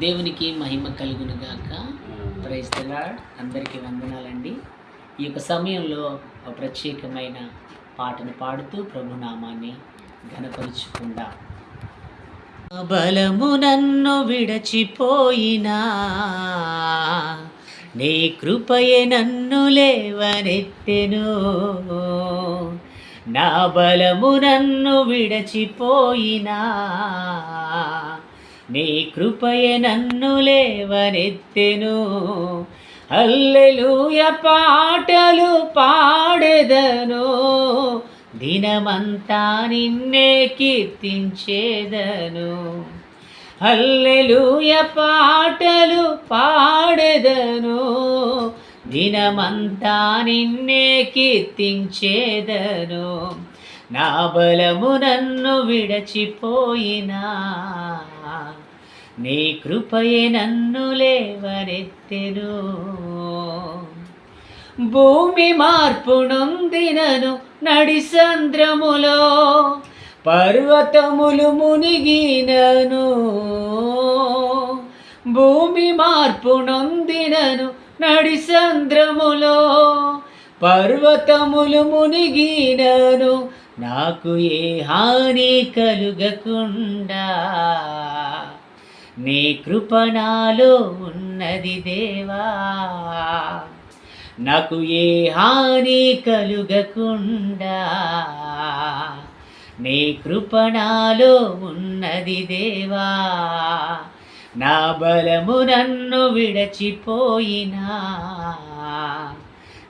దేవునికి మహిమ కలుగును గాక. Praise the Lord. అందరికీ వందనాలండి. ఈ యొక్క సమయంలో ఒక ప్రత్యేకమైన పాటను పాడుతూ ప్రభు నామాన్ని ఘనపరుచుకుందాం. బలము నన్ను విడచిపోయినా, నీ కృపయే నన్ను లేవనెత్తెను. నా బలము నన్ను విడచిపోయినా, నీ కృపయే నన్ను లేవనెత్తెను. హల్లెలూయా పాటలు పాడెదను, దినమంతా నిన్నే కీర్తించేదను. హల్లెలూయా పాటలు పాడెదను, దినమంతా నిన్నే కీర్తించేదను. నా బలము నన్ను విడచిపోయినా, నీ కృపయే నన్ను లేవనెత్తెను. భూమి మార్పు నొందినను నడిసంద్రములో, పర్వతములు మునిగినను. భూమి మార్పు నొందినను నడిసంద్రములో, పర్వతములు మునిగినను. నాకు ఏ హాని కలుగకుండా నీ కృప నాలో ఉన్నది దేవా. నాకు ఏ హాని కలుగకుండా నీ కృప నాలో ఉన్నది దేవా. నా బలము నన్ను విడచిపోయినా,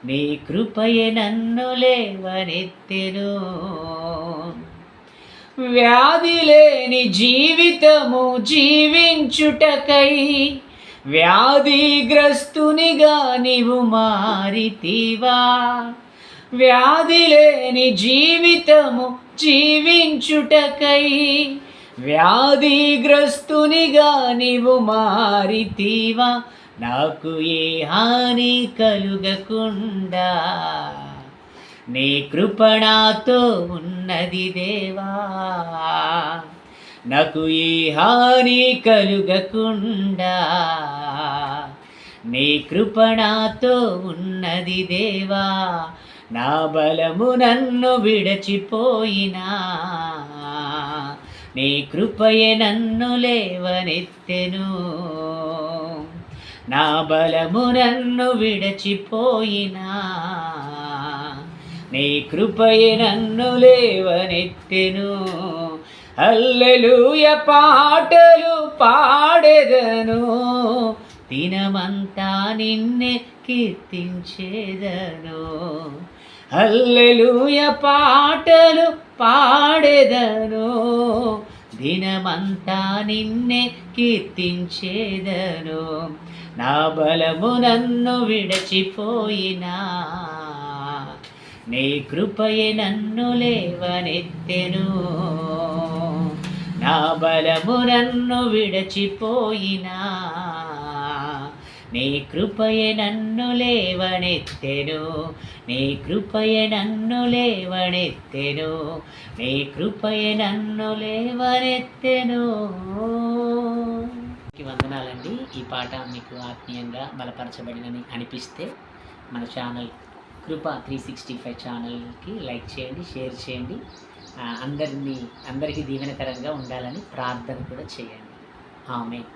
నీ కృపయే నన్ను లేవనెత్తెను. వ్యాధి లేని జీవితము జీవించుటకై, వ్యాధిగ్రస్తునిగా నీవు మారితివా. వ్యాధి లేని జీవితము జీవించుటకై, వ్యాధిగ్రస్తునిగా నీవు మారితివా. నాకు ఏ హాని కలుగకుండా నీ కృప నాతో ఉన్నది దేవా. నాకు ఏ హాని కలుగకుండా నీ కృప నాతో ఉన్నది దేవా. నా బలము నన్ను విడచిపోయినా, నీ కృపయే నన్ను లేవనెత్తెను. నా బలము నన్ను విడచిపోయినా, నీ కృపయే నన్ను లేవనెత్తెను. హల్లెలూయా పాటలు పాడెదను, దినమంతా నిన్నే కీర్తించేదను. హల్లెలూయా పాటలు పాడెదను, దినమంతా నిన్నే కీర్తించేదను. నా బలము నన్ను విడచిపోయినా, నీ కృపయే నన్ను లేవనెత్తెను. నా బలము నన్ను విడచిపోయినా, నీ కృపయే నన్ను లేవనెత్తెను. నీ కృపయే నన్ను లేవనెత్తెను. నీ కృపయే నన్ను లేవనెత్తెను. వందనాలండి. ఈ పాట మీకు ఆత్మీయంగా బలపరచబడినని అనిపిస్తే మన ఛానల్ కృప 365 ఛానల్కి లైక్ చేయండి, షేర్ చేయండి. అందరికీ దీవెనకరంగా ఉండాలని ప్రార్థన కూడా చేయండి. ఆమేన్.